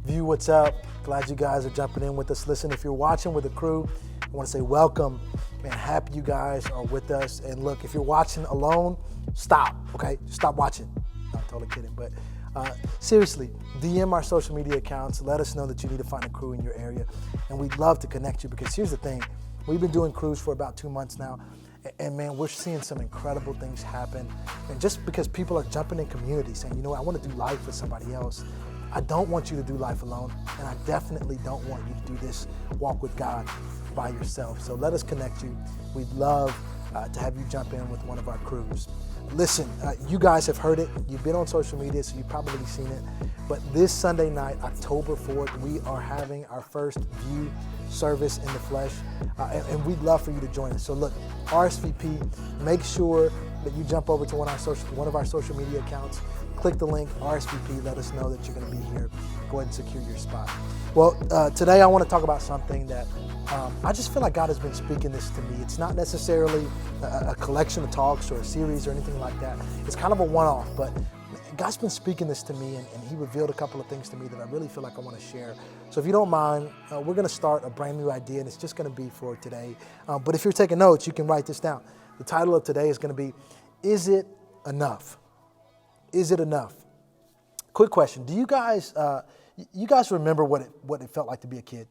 View, what's up? Glad you guys are jumping in with us. Listen, if you're watching with the crew, I want to say welcome. Man, happy you guys are with us. And look, if you're watching alone, stop, okay? Stop watching. No, I'm totally kidding. But seriously, DM our social media accounts. Let us know that you need to find a crew in your area. And we'd love to connect you because here's the thing. We've been doing crews for about 2 months now. And man, we're seeing some incredible things happen. And just because people are jumping in community saying, you know what, I want to do life with somebody else. I don't want you to do life alone. And I definitely don't want you to do this walk with God by yourself. So let us connect you. We'd love to have you jump in with one of our crews. Listen, you guys have heard it. You've been on social media, so you've probably seen it. But this Sunday night, October 4th, we are having our first View service in the flesh. And we'd love for you to join us. So look, RSVP, make sure that you jump over to one of our social media accounts. Click the link, RSVP, let us know that you're going to be here. Go ahead and secure your spot. Well, today I want to talk about something that I just feel like God has been speaking this to me. It's not necessarily a collection of talks or a series or anything like that. It's kind of a one-off, but God's been speaking this to me, and He revealed a couple of things to me that I really feel like I want to share. So if you don't mind, we're going to start a brand new idea, and it's just going to be for today. But if you're taking notes, you can write this down. The title of today is going to be, Is It Enough? Is it enough? Quick question. Do you guys remember what it felt like to be a kid?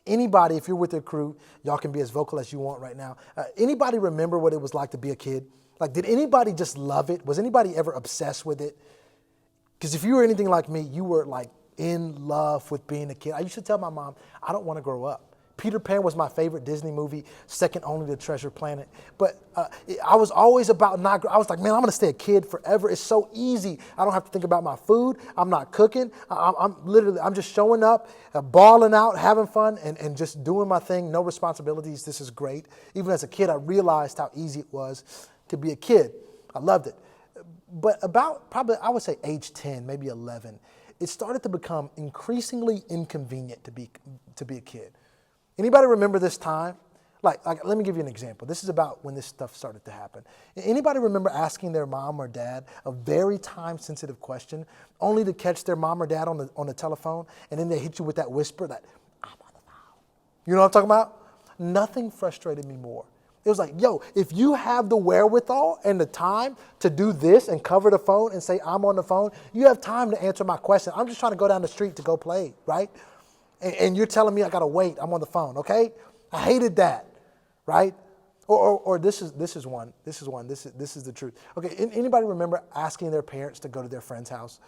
Anybody, if you're with your crew, y'all can be as vocal as you want right now. Anybody remember what it was like to be a kid? Like, did anybody just love it? Was anybody ever obsessed with it? Because if you were anything like me, you were like in love with being a kid. I used to tell my mom, I don't want to grow up. Peter Pan was my favorite Disney movie, second only to Treasure Planet. But I was always about I was like, man, I'm going to stay a kid forever. It's so easy. I don't have to think about my food. I'm not cooking. I'm just showing up, balling out, having fun, and just doing my thing. No responsibilities. This is great. Even as a kid, I realized how easy it was to be a kid. I loved it. But about probably, I would say age 10, maybe 11, it started to become increasingly inconvenient to be a kid. Anybody remember this time? Like, let me give you an example. This is about when this stuff started to happen. Anybody remember asking their mom or dad a very time-sensitive question, only to catch their mom or dad on the telephone, and then they hit you with that whisper that, I'm on the phone. You know what I'm talking about? Nothing frustrated me more. It was like, yo, if you have the wherewithal and the time to do this and cover the phone and say, I'm on the phone, you have time to answer my question. I'm just trying to go down the street to go play, right? And you're telling me I got to wait. I'm on the phone, okay? I hated that, right? Or this is one. This is the truth. Okay, anybody remember asking their parents to go to their friend's house,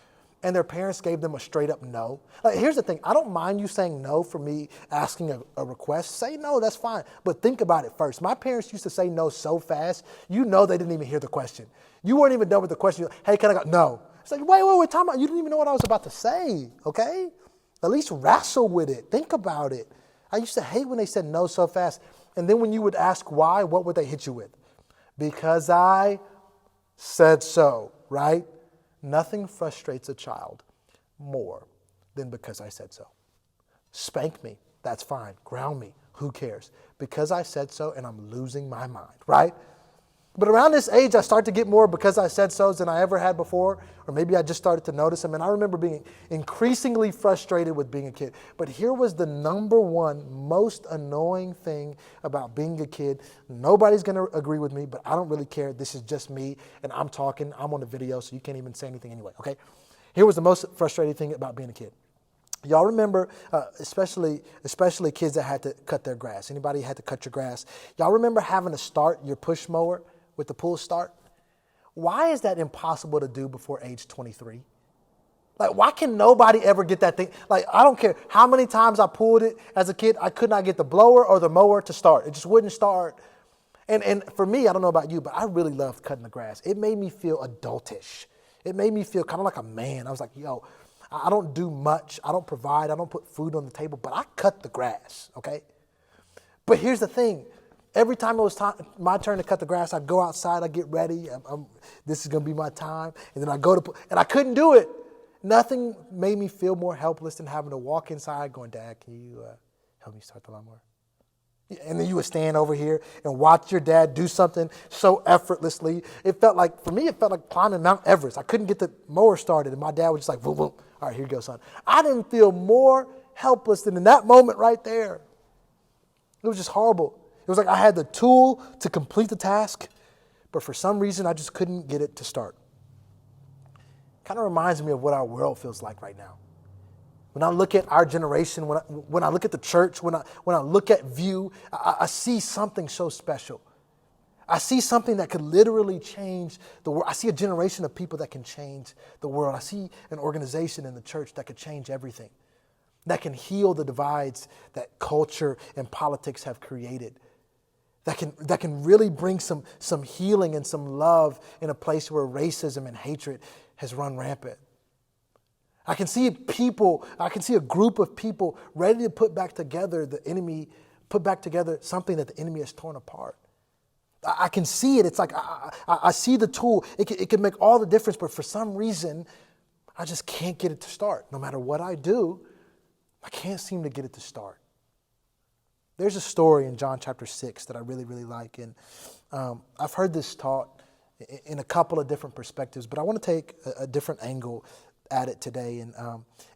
and their parents gave them a straight up no? Like, here's the thing. I don't mind you saying no for me asking a request. Say no, that's fine. But think about it first. My parents used to say no so fast, you know they didn't even hear the question. You weren't even done with the question. Hey, can I go? No. It's like, wait, time out. You didn't even know what I was about to say, okay? At least wrestle with it. Think about it. I used to hate when they said no so fast. And then when you would ask why, what would they hit you with? Because I said so, right? Nothing frustrates a child more than because I said so. Spank me, that's fine. Ground me, who cares? Because I said so and I'm losing my mind, right? But around this age, I start to get more because I said so's than I ever had before, or maybe I just started to notice them. And I remember being increasingly frustrated with being a kid. But here was the number one most annoying thing about being a kid. Nobody's going to agree with me, but I don't really care. This is just me, and I'm talking. I'm on the video, so you can't even say anything anyway, okay? Here was the most frustrating thing about being a kid. Y'all remember, especially kids that had to cut their grass. Anybody had to cut your grass? Y'all remember having to start your push mower with the pull start? Why is that impossible to do before age 23? Like, why can nobody ever get that thing? Like, I don't care how many times I pulled it as a kid, I could not get the blower or the mower to start. It just wouldn't start. And for me, I don't know about you, but I really loved cutting the grass. It made me feel adultish. It made me feel kind of like a man. I was like, yo, I don't do much. I don't provide. I don't put food on the table, but I cut the grass, okay? But here's the thing. Every time it was my turn to cut the grass, I'd go outside, I'd get ready. This is going to be my time. And then I and I couldn't do it. Nothing made me feel more helpless than having to walk inside going, Dad, can you help me start the lawnmower? And then you would stand over here and watch your dad do something so effortlessly. It felt like, for me, it felt like climbing Mount Everest. I couldn't get the mower started, and my dad was just like, boom, boom. All right, here you go, son. I didn't feel more helpless than in that moment right there. It was just horrible. It was like I had the tool to complete the task, but for some reason, I just couldn't get it to start. Kind of reminds me of what our world feels like right now. When I look at our generation, when I look at the church, when I look at View, I see something so special. I see something that could literally change the world. I see a generation of people that can change the world. I see an organization in the church that could change everything, that can heal the divides that culture and politics have created, that can really bring some healing and some love in a place where racism and hatred has run rampant. I can see a group of people ready to put back together something that the enemy has torn apart. I can see it. It's like I see the tool. It can make all the difference, but for some reason, I just can't get it to start. No matter what I do, I can't seem to get it to start. There's a story in John chapter 6 that I really, really like, and I've heard this taught in a couple of different perspectives, but I want to take a different angle at it today. And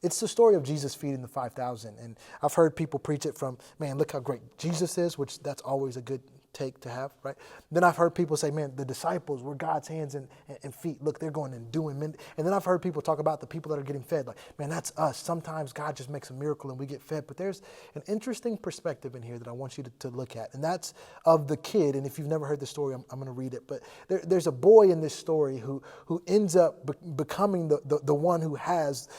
it's the story of Jesus feeding the 5,000. And I've heard people preach it from, man, look how great Jesus is, which that's always a good take to have, right? Then I've heard people say, man, the disciples were God's hands and feet. Look, they're going and doing. And then I've heard people talk about the people that are getting fed. Like, man, that's us. Sometimes God just makes a miracle and we get fed. But there's an interesting perspective in here that I want you to look at. And that's of the kid. And if you've never heard the story, I'm going to read it. But there's a boy in this story who ends up becoming the one who has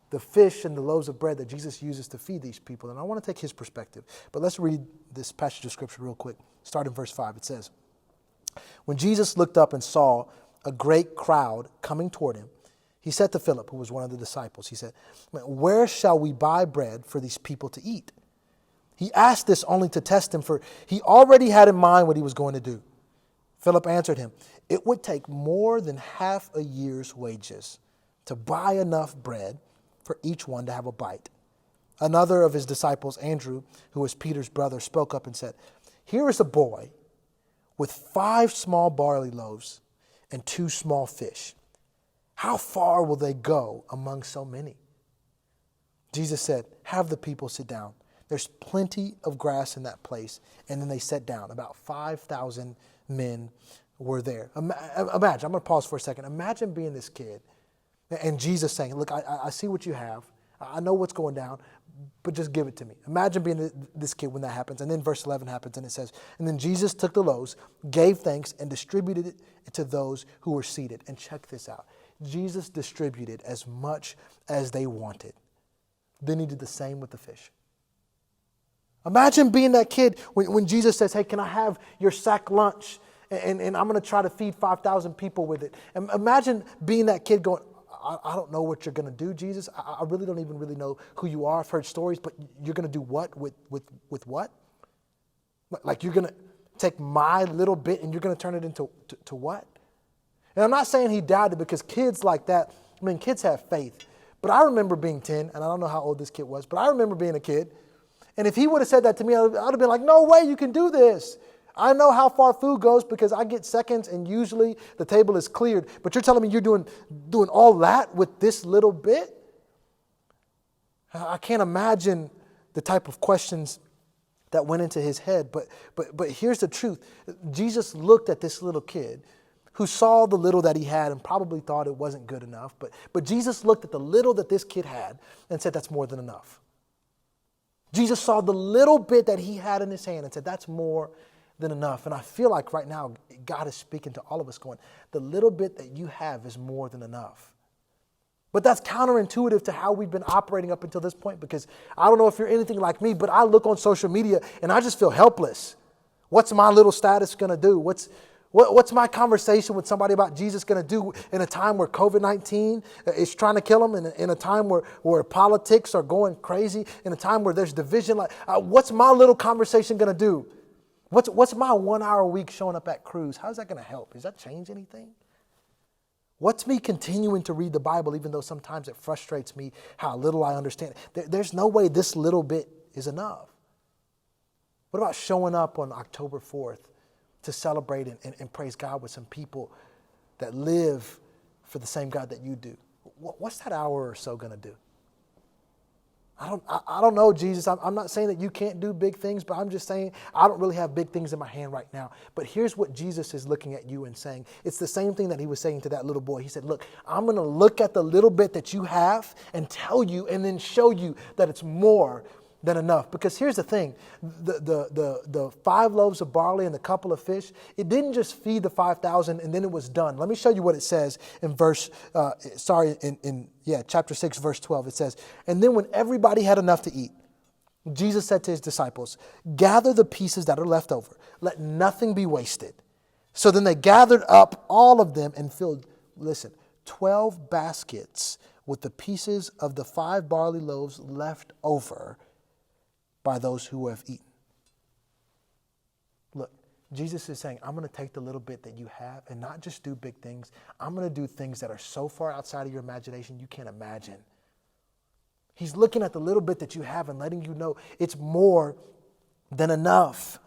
the fish and the loaves of bread that Jesus uses to feed these people. And I want to take his perspective. But let's read this passage of scripture real quick. Start in verse 5. It says, when Jesus looked up and saw a great crowd coming toward him, he said to Philip, who was one of the disciples, he said, where shall we buy bread for these people to eat? He asked this only to test him, for he already had in mind what he was going to do. Philip answered him, it would take more than half a year's wages to buy enough bread for each one to have a bite. Another of his disciples, Andrew, who was Peter's brother, spoke up and said, here is a boy with 5 small barley loaves and 2 small fish. How far will they go among so many? Jesus said, have the people sit down. There's plenty of grass in that place. And then they sat down. About 5,000 men were there. Imagine, I'm going to pause for a second. Imagine being this kid and Jesus saying, look, I see what you have. I know what's going down, but just give it to me. Imagine being this kid when that happens. And then verse 11 happens and it says, and then Jesus took the loaves, gave thanks, and distributed it to those who were seated. And check this out. Jesus distributed as much as they wanted. Then he did the same with the fish. Imagine being that kid when Jesus says, hey, can I have your sack lunch? And I'm going to try to feed 5,000 people with it. And imagine being that kid going, I don't know what you're going to do, Jesus. I really don't even really know who you are. I've heard stories, but you're going to do what with what? Like you're going to take my little bit and you're going to turn it into what? And I'm not saying he doubted, because kids like that, I mean, kids have faith. But I remember being 10, and I don't know how old this kid was, but I remember being a kid. And if he would have said that to me, I would have been like, no way you can do this. I know how far food goes because I get seconds and usually the table is cleared. But you're telling me you're doing all that with this little bit? I can't imagine the type of questions that went into his head. But here's the truth. Jesus looked at this little kid who saw the little that he had and probably thought it wasn't good enough. But Jesus looked at the little that this kid had and said, that's more than enough. Jesus saw the little bit that he had in his hand and said, that's more than enough. And I feel like right now, God is speaking to all of us going, the little bit that you have is more than enough. But that's counterintuitive to how we've been operating up until this point, because I don't know if you're anything like me, but I look on social media and I just feel helpless. What's my little status going to do? What's my conversation with somebody about Jesus going to do in a time where COVID-19 is trying to kill them, in a time where politics are going crazy, in a time where there's division? What's my little conversation going to do? What's my 1 hour a week showing up at Cruise? How's that going to help? Does that change anything? What's me continuing to read the Bible, even though sometimes it frustrates me how little I understand? There's no way this little bit is enough. What about showing up on October 4th to celebrate and praise God with some people that live for the same God that you do? What's that hour or so going to do? I don't know, Jesus. I'm not saying that you can't do big things, but I'm just saying I don't really have big things in my hand right now. But here's what Jesus is looking at you and saying. It's the same thing that he was saying to that little boy. He said, look, I'm going to look at the little bit that you have and tell you and then show you that it's more than enough. Because here's the thing, the 5 loaves of barley and the couple of fish, it didn't just feed the 5,000 and then it was done. Let me show you what it says in chapter 6, verse 12. It says, and then when everybody had enough to eat, Jesus said to his disciples, gather the pieces that are left over. Let nothing be wasted. So then they gathered up all of them and filled, 12 baskets with the pieces of the 5 barley loaves left over by those who have eaten. Look, Jesus is saying, I'm going to take the little bit that you have and not just do big things. I'm going to do things that are so far outside of your imagination you can't imagine. He's looking at the little bit that you have and letting you know it's more than enough.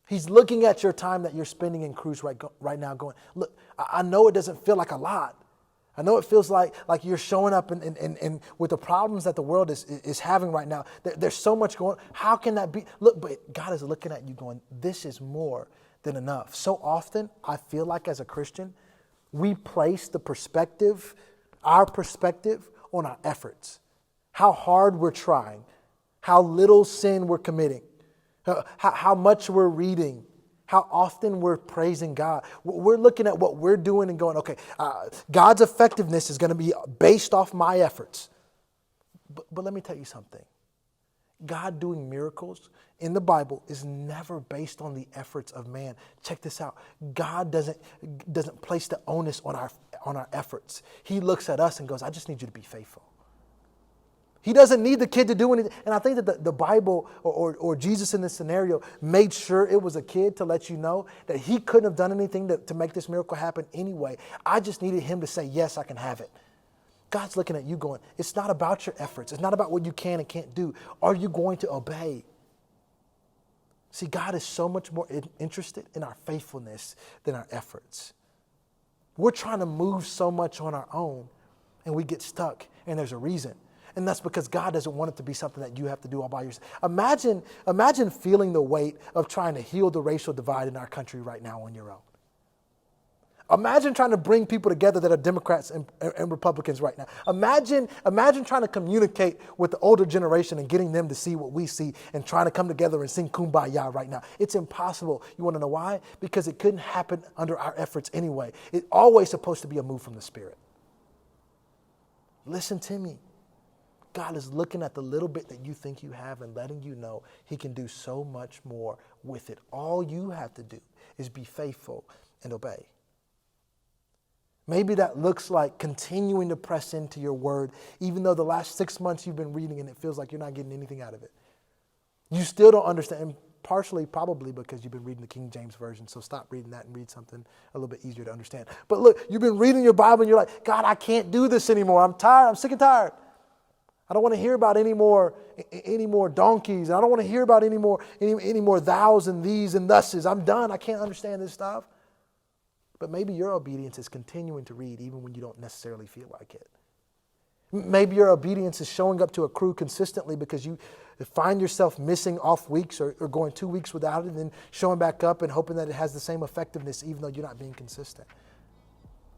He's looking at your time that you're spending in Cruise right now going, look, I know it doesn't feel like a lot. I know it feels like you're showing up and with the problems that the world is having right now. There's so much going on. How can that be? Look, but God is looking at you going, this is more than enough. So often, I feel like as a Christian, we place our perspective on our efforts. How hard we're trying. How little sin we're committing. How much we're reading. How often we're praising God. We're looking at what we're doing and going, okay, God's effectiveness is going to be based off my efforts. But let me tell you something. God doing miracles in the Bible is never based on the efforts of man. Check this out. God doesn't place the onus on our efforts. He looks at us and goes, I just need you to be faithful. He doesn't need the kid to do anything. And I think that the Bible or Jesus in this scenario made sure it was a kid to let you know that he couldn't have done anything to make this miracle happen anyway. I just needed him to say, yes, I can have it. God's looking at you going, it's not about your efforts. It's not about what you can and can't do. Are you going to obey? See, God is so much more interested in our faithfulness than our efforts. We're trying to move so much on our own and we get stuck, and there's a reason. And that's because God doesn't want it to be something that you have to do all by yourself. Imagine feeling the weight of trying to heal the racial divide in our country right now on your own. Imagine trying to bring people together that are Democrats and Republicans right now. Imagine trying to communicate with the older generation and getting them to see what we see and trying to come together and sing Kumbaya right now. It's impossible. You want to know why? Because it couldn't happen under our efforts anyway. It's always supposed to be a move from the Spirit. Listen to me. God is looking at the little bit that you think you have and letting you know he can do so much more with it. All you have to do is be faithful and obey. Maybe that looks like continuing to press into your word, even though the last 6 months you've been reading and it feels like you're not getting anything out of it. You still don't understand, and partially probably because you've been reading the King James Version, so stop reading that and read something a little bit easier to understand. But look, you've been reading your Bible and you're like, God, I can't do this anymore. I'm tired. I'm sick and tired. I don't want to hear about any more donkeys. I don't want to hear about any more thous and these and thuses. I'm done. I can't understand this stuff. But maybe your obedience is continuing to read even when you don't necessarily feel like it. Maybe your obedience is showing up to a crew consistently because you find yourself missing off weeks or going 2 weeks without it and then showing back up and hoping that it has the same effectiveness even though you're not being consistent.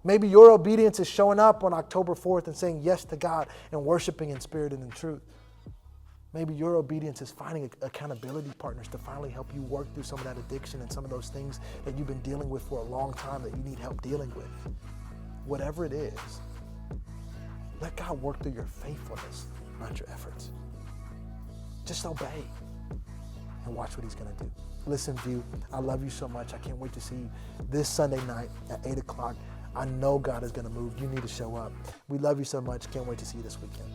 Maybe your obedience is showing up on October 4th and saying yes to God and worshiping in spirit and in truth. Maybe your obedience is finding accountability partners to finally help you work through some of that addiction and some of those things that you've been dealing with for a long time that you need help dealing with. Whatever it is, let God work through your faithfulness, not your efforts. Just obey and watch what he's going to do. Listen, View, I love you so much. I can't wait to see you this Sunday night at 8 o'clock. I know God is going to move. You need to show up. We love you so much. Can't wait to see you this weekend.